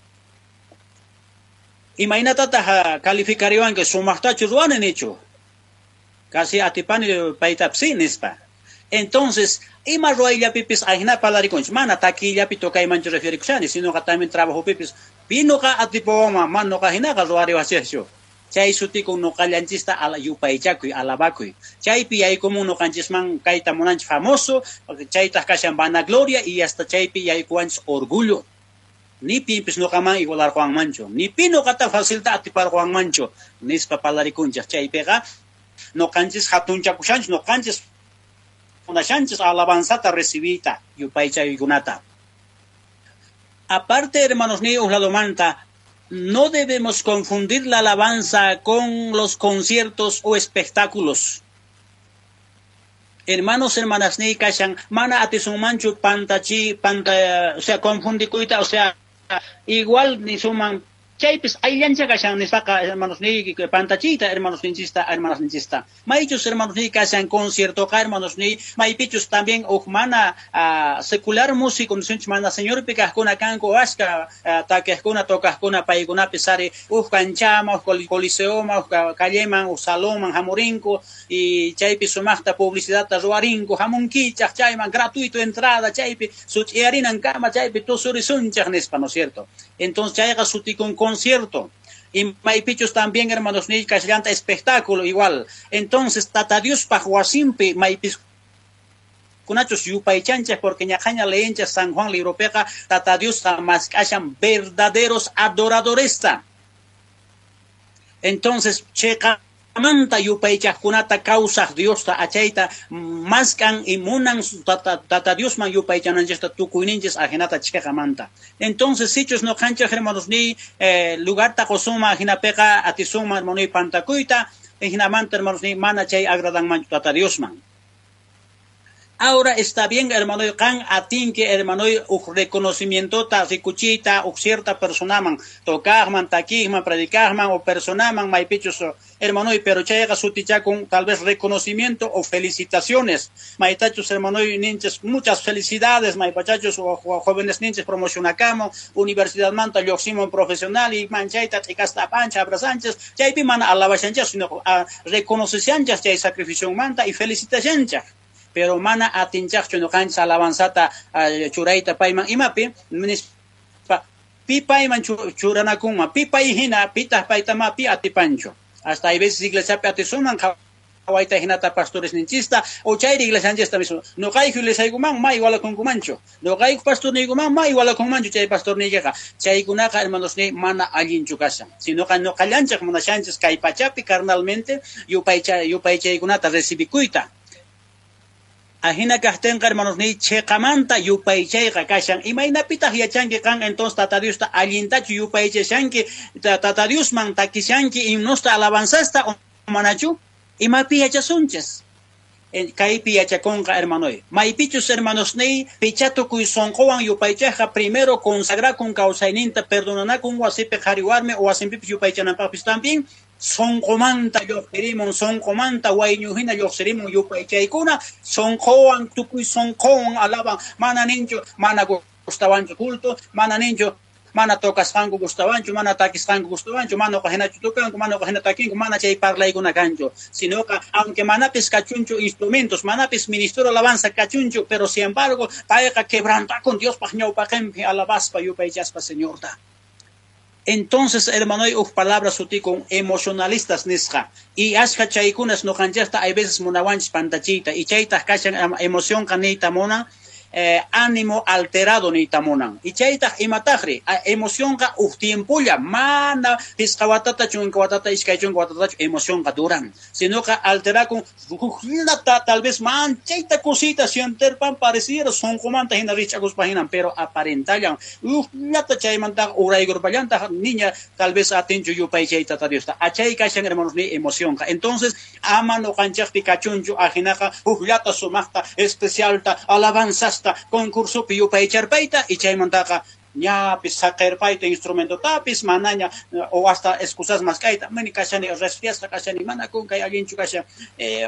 Imagínate tata calificarían que su machtachos lo han hecho. Casi atipani paitapsi nispa. Entonces, ima roya pipis ajina palariconch, mana taquilla pito kai mancho refiere sino que también trabajo pipis. Pino ka atipoma, mano ka hinaga roario asesio. Chay sutiko no callanchista a la yupaychacuy, a la bacuy. Chay pi hay como no canchisman kaita monanch famoso, chay tascashan vanagloria y hasta chay pi hay cuanch orgullo. Ni pipis no kaman igualar Juan Mancho, ni pino kata facilita atipar Juan Mancho, nispa palariconcha, chay pega, no canchis hatuncha kuchanch, no canchis una chances alabanzata recibita yupaycha y gunata. Aparte, hermanos míos, la domanta, no debemos confundir la alabanza con los conciertos o espectáculos. Hermanos, hermanas, ni kashan, mana atisumanchu pantachi, o sea, confundicuita, o sea, igual ni suman chaypis ayllancha kashan nispaqa hermanos ni pantachita hermanos ninchista hermanas ninchista maychus hermanos ni kashan concierto ka hermanos ni maypichus también mana secular músico nisunch mana señor pikajkuna kanko ashka takejkuna tokajkuna paykuna pisari kanchama coliseoma calleman salonman hamurinko y chaypi sumaqta publicidad ruarinko hamunkichaj chayman gratuito entrada chaypi such'iyarinan kama chaypi tusurisunchaj nispa, ¿no es cierto? Entonces chayqa sutikun concierto y maypichus también hermanos ni kashllanta espectáculo igual. Entonces tata Dios pahuasimpi maypis kunachos yupaychanchas porque ñajaña leenchas San Juan Libropeca tata Dios más kashan verdaderos adoradores. Entonces checa manta yupaychajkunata causas Diosta achayta maskan y munan tata Dios man yupaychananchista tukuyninchis ajinata chika manta. Entonces sichos no cancha hermanos ni lugar takosuma ajinapeca atisuma hermano pantakuita ajinamanta hermanos ni mana chay agradan man tata Dios man. Ahora está bien, hermano, kan atinque, hermano, reconocimiento ta ricuchita, cierta persona man, tocarman, taquisman, predicarman, o personaman, maipichos, hermano, pero chayga suticha con tal vez reconocimiento o felicitaciones. Maitachos, hermano, ninches, muchas felicidades, maipachachos o jóvenes ninches promocionacamo, Universidad Manta, Yoximon profesional, y manchaita, chicasta pancha, abrasanchas, chaypi man alabachanchas, sino reconocencianchas, chay sacrificio manta y felicitacionchas. Pero mana atinchaqchu no kancha alabanzata churayta payman imapi pi payman churanakuma pi pay hina pitaq paytama pi atipancho hasta hay veces iglesia atisuman kawaita hinata pastores ninchista o chayri iglesia anchista mismo no kayku lesaykuman ma iguala kunkumancho no kayku pastor niykuman ma iguala kunkumancho chay pastor niyqa chaykunaqa hermanos ni mana allinchu kashan sino que no kallanchaq munashanchis kay pachapi carnalmente yupaychaykunata recibikuyta. Ajina kahtenqa hermanos ni cheqamanta yupaychayqa kashan imaynapitaq yachanki kan entonces tata Diosta allintachu yupaychashanki tata Diosman takishanki himnosta alabanzasta o manachu imapi yachasunchas kaypi yachakunqa hermanoy maypichus hermanos ni pichatukuy sonqowan yupaychayqa primero consagrakun kawsayninta perdonanakun wasipi qhariwarmi o wasinpipis yupaychananpaqpis también sonqomanta yoqsirimon sonqomanta wayñuhina yoqsirimon yupaychaykuna sonqowan tukuy sonqowan alaban mana ninchu mana gustawanchu culto mana ninchu mana tokasqanku gustawanchu mana takisqanku gustawanchu mana qahinachu tukanku mana qahina takinku mana chay parlaykuna kanchu sino que aunque manapis kachunchu instrumentos manapis ministro alabanza kachunchu pero sin embargo payqa quebranta con Dios paqñawpaqinpi alabaspa yupaychaspa señorta. Entonces, hermano, palabras suti con emocionalistas nisqa. Y ashka chaykunas no kanchasta hay veces munawanchis pantachita. Y chaytas kachan emoción kanita mona. Ánimo alterado ni tamonan y chayta imatahri emoción ka tiempolla mana pisqawatata chunqawatata iskaychunqawatata emoción ka duran sino que altera con tal vez man chayta cositas sienterpan pareciera son comanta hina richagos paginan pero aparentallan lata chaymanta uraygor pallanta niña tal vez atencho yupay chayta Diosta achay kashan hermanos ni emoción ka entonces amano kanchaqti kachunchu ajinaqa lata sumaqta especialta alabanzas concurso piyu paycharpayta y chaymantaqa ñapis saqirpayta instrumento tapis manaña o hasta excusas más kaita mani kashani resfriasqa kashani mana kunkay allinchu kasha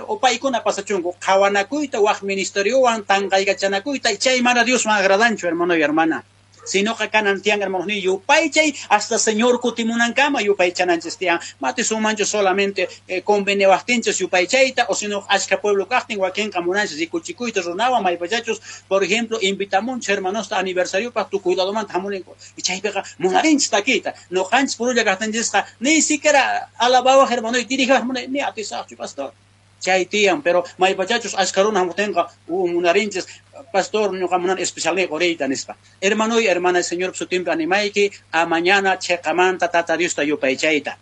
o paykuna pasachunku qhawanakuyta waq ministeriowan tanqaykachanakuyta chay mana Dios man agradanchu hermano y hermana sino que canan tian hermanos ni yupaychay hasta señor kutimunankama yupaychananchis tian mati sumancho solamente convenebastinchos yupaychayta o sino ashka pueblo kaqtin wakinqa munanchis y kuchikuyta runawan maypachachos por ejemplo invitamunchos hermanos aniversario pa tu cuidado manta hamuninko y chaypiqa munarinchis takita no qanchis purulla kaqtinchisqa ni siquiera alabawa hermano y dirija ni atisaqchu pastor chay tian pero maypachachos ashkaruna hamutenqa munarinchis pastor no camunan especialmente ahorita nispa hermano y hermana señor su tiempo animaiki a mañana cheqamanta tata Diosta yupaychayta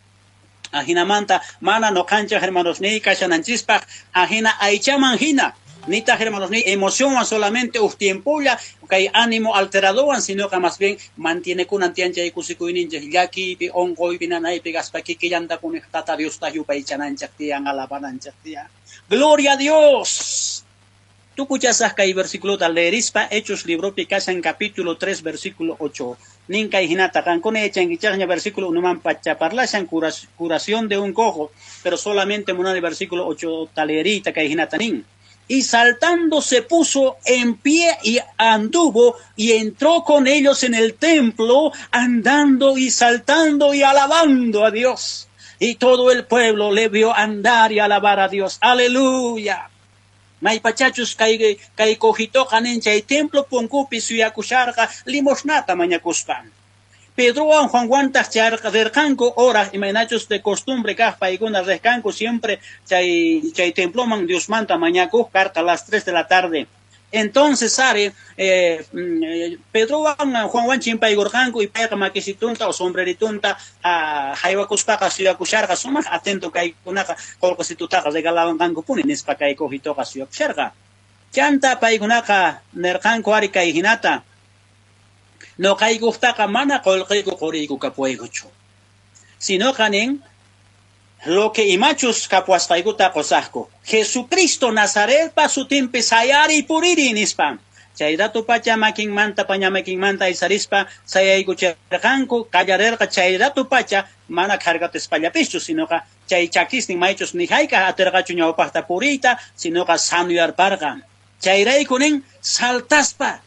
ajinamanta mana no cancha hermanos ni kashananchispaq ajina aychaman hina nita hermanos ni emoción solamente tiempolla kay ánimo alterado sino que más bien mantiene con antiancha y kusikuininche yaki pi ongoy binanaypi gaspaki que yanda con tata Diosta yupaychananchak tian alabananchak tian gloria a Dios. Tú escuchas que hay versículo de leerispa, Hechos libro picasa en capítulo 3, versículo 8. Ninka y hinata cancone echan guichagna versículo 1 man pachaparlashan curación de un cojo, pero solamente en el versículo 8 talerita que hinata nin. Y saltando se puso en pie y anduvo y entró con ellos en el templo, andando y saltando y alabando a Dios. Y todo el pueblo le vio andar y alabar a Dios. Aleluya. May pachachus kay cogito kanencha y templo poncupi suyakusharga limosnata mañacuspan. Pedro Juan charca dercanco ora y menachos de costumbre caspa y guna descanco siempre chay templo man Dios manta mañaco carta a las 3 de la tarde. Entonces sare Pedro Juan chimpa y gorjanco y pega maquisitunta o sombreritunta a jaiwa kuspaka suya kusharga suma atento kay kunaka kolko situtaka de galawan kanko puni nispa kay kohitoka suya kusharga. Chanta pay kunaka nerkanko ari kay hinata. No kay guftaka mana kolqiko qoriku kapuaykuchu. Sino kanin lo que imachus kapuasqaykuta qosaqku. Jesucristo Nazaret pasutimpi sayari puriri nispa. Chayrato pacha makinmanta pañamakinmanta isarispa sayaykucherqanku kallarerqa chayrato pacha mana kargata espallapichu sinoqa chay chakistin maychus nihayqa aterqachu ñawpaqta puriyta sinoqa sanuyarparqa. Chayraykunin saltaspa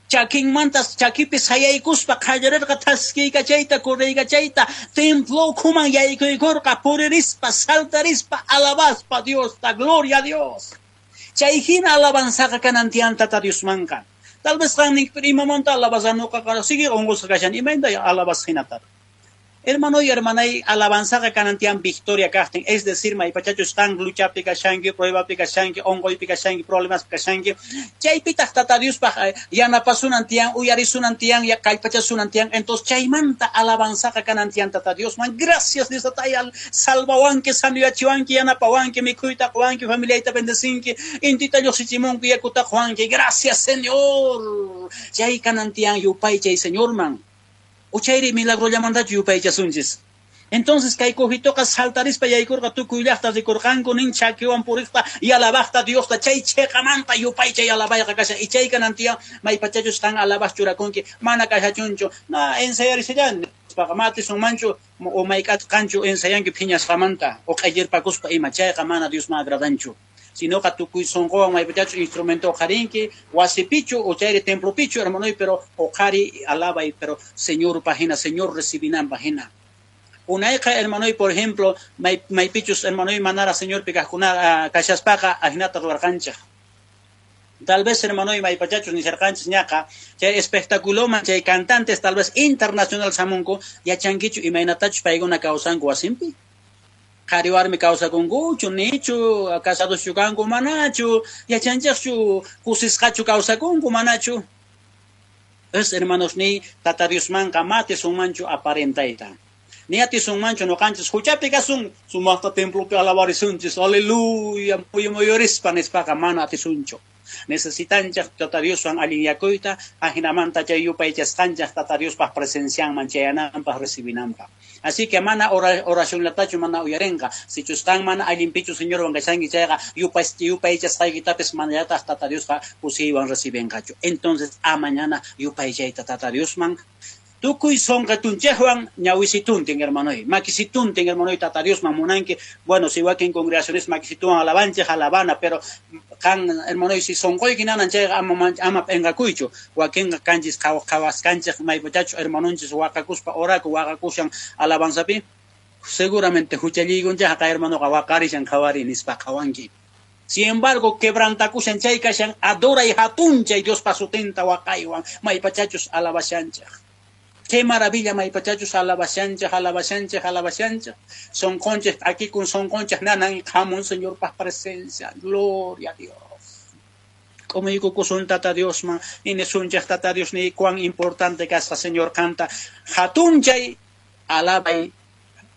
chakin mantas chakipi sayaykuspa kallarerqa taskiyqa chayta kurriyqa chayta templo kuman yaykuykurqa puririspa saltarispa alabaspa Dios ta gloria a Dios. Chayhina alabanzaqa kanantian tata Dios manka. Tal vez qanik prima monta alabazanoqa qara sigue ongos kashan imenda alabas hinata. Hermano y hermana y alabanzaqa kanantian victoria casting, es decir, may pachachos tan lucha pica shangi, prueba pica shangi, ongoy pica shangi, problemas pica shangi. Chay pitaq tata Dios pa yana pasunantian, uyarisunantian, ya kay pachasunantian, entonces chay manta alabanzaqa kanantian tata Dios man. Gracias Dios tatayal salvawanki, sanuyachiwanki, yana pawanki, mikuyta juanki, familiaita bendecinki, intita yosichimonki, yakuta juanki. Gracias Señor. Chay kanantian yupay chay Señor man. Uchayri milagro llamanda yupaycha sunchis. Entonces kay cojitoqa saltarispa yaykurqa tukuyllaqta rikurqanku nin chakiwan puriqta y alabaqta Diosta chay cheqamanta yupaycha y alabayqa kasha y chay kanantiya may pachachus tan alabas churakunki mana kashachunchu na ensayarishallan mati sunmanchu o maykat kanchu ensayanki phiñasqamanta o qayyirpakuspa ima chayqa mana Dios ma agradanchu. Sino que tu songo may pachachus instrumento jarinki wasipichu o chayri templo pichu hermano pero o jari alaba y pero Señor página Señor recibinan página. Una hija hermano por ejemplo may pichus hermano manara Señor picajuna kashaspaqa ajinata ruarcancha. Tal vez hermano may pachachus ni cercanchas ñaqa chay espectáculo man chay cantantes tal vez internacional samunko ya chankichu y mainatachus paiguna causanku wasimpi. Kariwarmi causa kunguchu, nichu, casados chukanku manachu, yachanchakchu, kusisqachu causa kunku manachu. Es hermanos ni tata Dios manka mate son mancho aparentaita. Ni ati son mancho no canchas huchapi kasun, sumasta templo pe alabarisunchis, aleluya, muy mayorispa nespa mana ati suncho. Necesitan tata Dios van alineacoita, ajinamanta chayupaychas canchas tata Dios pa presencian manchayanan pa recibinampa. Así que mana oración latacho mana uyarenga. Si chustan mana alimpichu Señor van gasangi chayga yupaychas qaygitapes manayata tata Dios pa pusiwan reciben cacho. Entonces a mañana yupaychayta tata Dios man tukuy songa tunchejuan ñawisitun hermano y maquisitun hermano y tata Dios mamunanque bueno si va que en congregaciones maquisitun alabanche alabana pero kan hermano y si songoy kinanan chega ama pengakuicho waken kanjis kawas kanches may muchacho hermanonches wakakuspa oraku wakakushan alabanzapi seguramente huchaligun ya ka hermano kawakarishan kawari nispa kawanki. Sin embargo, quebrantakushan chay kashan adora y hatuncha y Dios pasutenta wakaiwan may pachachos alabashancha. Qué maravilla, may pachachos, alabashancha. Son conchas, aquí con son conchas, nanan, jamón, Señor, paz presencia. Gloria a Dios. Como digo, son tata Dios, man, y ne son tata Dios, ni cuán importante que hasta Señor canta. Hatunchay, alabay,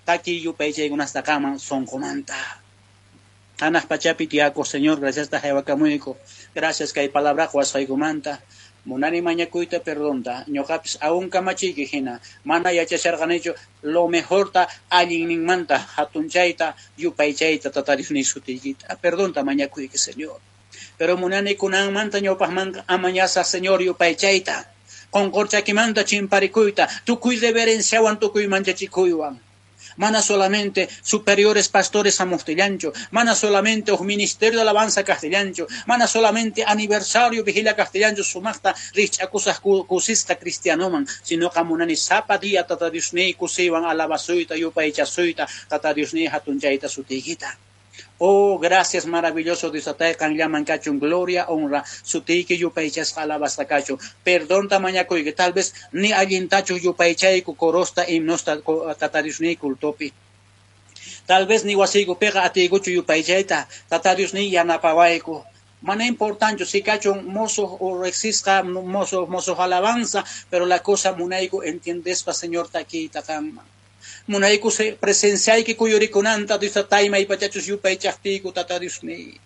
taki yupay, hasta cama, son comanta. Anas pachapi tiaco, Señor, gracias a Jehová Camuico. Gracias que hay palabra, cuasay comanta. Munani mañacuita perdonta, ñoqapis aún kamachiqui hina, mana yachasharqanichu lo mejor ta alguien manta, hatunchayta, yupaychayta, tatarius ni sutiykita. Perdonta mañacuyki, Señor. pero munani kunan manta ñawpaqman amañasa señor yupaychayta qonqorchakimanta chimparikuyta tukuy reverenciawan tukuy manchachikuywan mana solamente superiores pastores amustillancho, mana solamente un ministerio de alabanza castellancho, mana solamente aniversario vigilia castellancho sumasta rich acusas cusista cristianoman, sino kamunani sapa dia tata diusni kusiwan alabasuita yupaicha suita tata diusni hatunchaita sutigita. Oh, gracias maravilloso Dios, kan llaman cachun gloria, honra, sutiki yupaichas alabasta cacho. Perdón tamañaco que tal vez ni alguien tacho yupaichaiku korosta himnosta tatariusni kultopi. Tal vez ni wasigo pega atiguchu yupaichaita, tatariusni yanapawaiku. Mana importante si cachun mozo o exista mozo alabanza, pero la cosa munaiku entiendes pa señor taquita kama. Munaiku se presenciai que kuyurikunanta disa taima y pachachus yupay chaftiku tatariusni.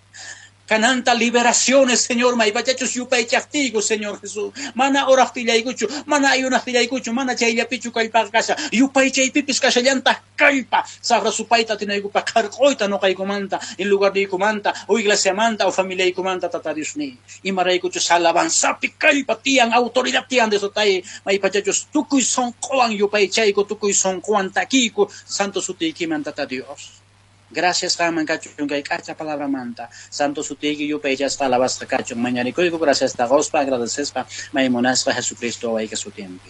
Cananta liberaciones, Señor, may pachachus yupay chaftiku, Señor Jesús. Mana orahtilaykuchu, mana ayunahtilaykuchu, mana chayllapichu kallpa kasha. Yupay chaypipis kashallanta kallpa. Sagra supayta tinaykupa karqoyta no kaykumanta, en lugar de ikumanta, o iglesia manta, o familia ikumanta tatariusni. Y maraykuchu salabanzapi kallpa tian, autoridad tian de sotay, may pachachus tukuy son koan yupay chayku, tukuy son koan takiku, santo sutikimanta ta Dios. Gracias, Raman Cachun, que cacha palabra manta. Santo Sutigi, yo peyas alabasta cachun. Mañana y gracias a Gospa, agradeces pa Maimonas pa Jesucristo, hay que su tiempo.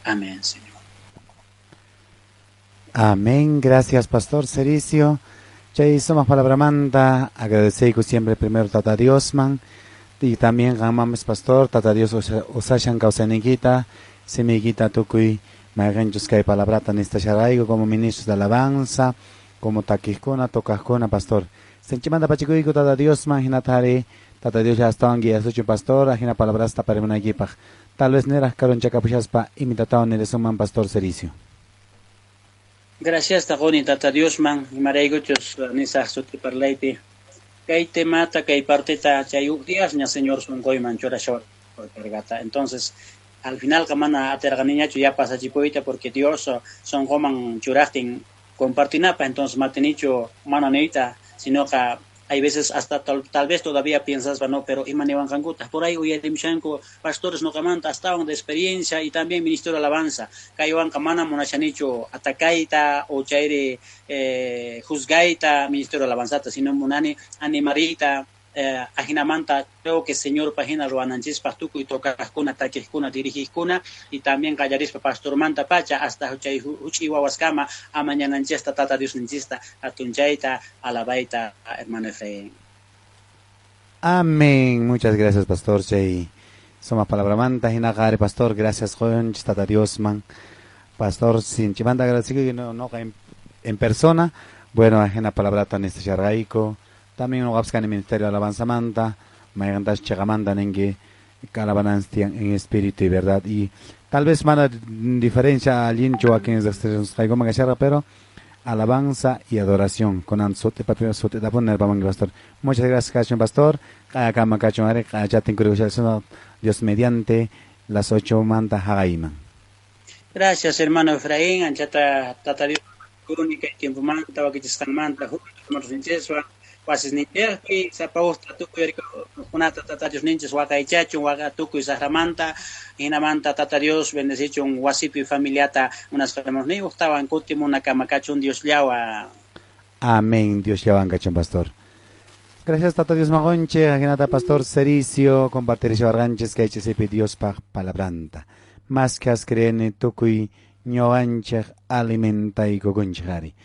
Amén, Señor. Amén. Gracias, Pastor Cericio. Chay somos palabra manta. Agradeceico siempre primero Tata Diosman. Y también Ramames Pastor, Tata Dios Osashan Causaniquita, Semiguita Tukui, Maganchus Kai Palabrata Nista Sharaigo como ministros de alabanza. Como taquiscona, tocascona, pastor. Senchimanda pachicuico, tata Dios, manginatare, tata Dios ya estaban guías, ocho pastor, ajena palabras para una equipa. Tal vez neras caron chacapuchaspa, imitataon neresuman pastor Cericio. Gracias, Tagoni, tata Dios, man, y maraigochos, nisa suti parleite. Kay te mata, kay partita, chayuk días, ña señor son goy manchora shor, pergata. Entonces, al final, kamana aterganiñacho ya pasa chipoita, porque Dios son goman churachtin. Compartinapa, entonces matenicho mananita, sino que hay veces hasta tal vez todavía piensas, no, pero imanevan cangutas, por ahí hoy Shanko, pastores no camanta, estaban de experiencia y también ministerio de alabanza, cayuan camana monachanicho atacaita o chaire juzgaita, ministerio de alabanza, sino monani animarita, ajinamanta, creo que señor pagina lo ananchis pastuco y toca kuna taques kuna dirigis kuna y también callaris pastor manta pacha hasta huchi wawaskama a mañana anchista tata dios ninchista atunchaita alabaita hermano Efraín. Amén. Muchas gracias, Pastor Chay. Somos palabra manta hinagare pastor, gracias joven tata Dios man. Pastor sin chimanda agradecido que no en persona. Bueno, ajena palabra tan este charraico. También no en el ministerio de alabanza manta, mayantas chegamanda nengue, calabananstian en espíritu y verdad. Y tal vez mana diferencia al hincho a quienes traigo magacharra, pero alabanza y adoración. Con anzote, papel, sote, da poner para pastor. Muchas gracias, cachón pastor. Acá macachón are, ya te encuentro Dios mediante las 8 manta hagaima. Gracias, hermano Efraín, anchata tata Dios, crónica y tiempo manta, wakichistan manta, hermano Sinchesua. Pasis ni perpi sa pausta tukuy kunata tata Dios ninches waka ichachu waka tukuy sahramanta hinamanta tata Dios bendecichun wasipi familiata unas hermanos ni estaban kutimo una kamakachun Dios llawa. Amén. Dios llawan cachón pastor. Gracias tata Dios magonche, agenata pastor Cericio, compartir ese arganches que HCP Dios pa palabranta. Más que as creen tukuy ñoanchej alimenta y gogonchari.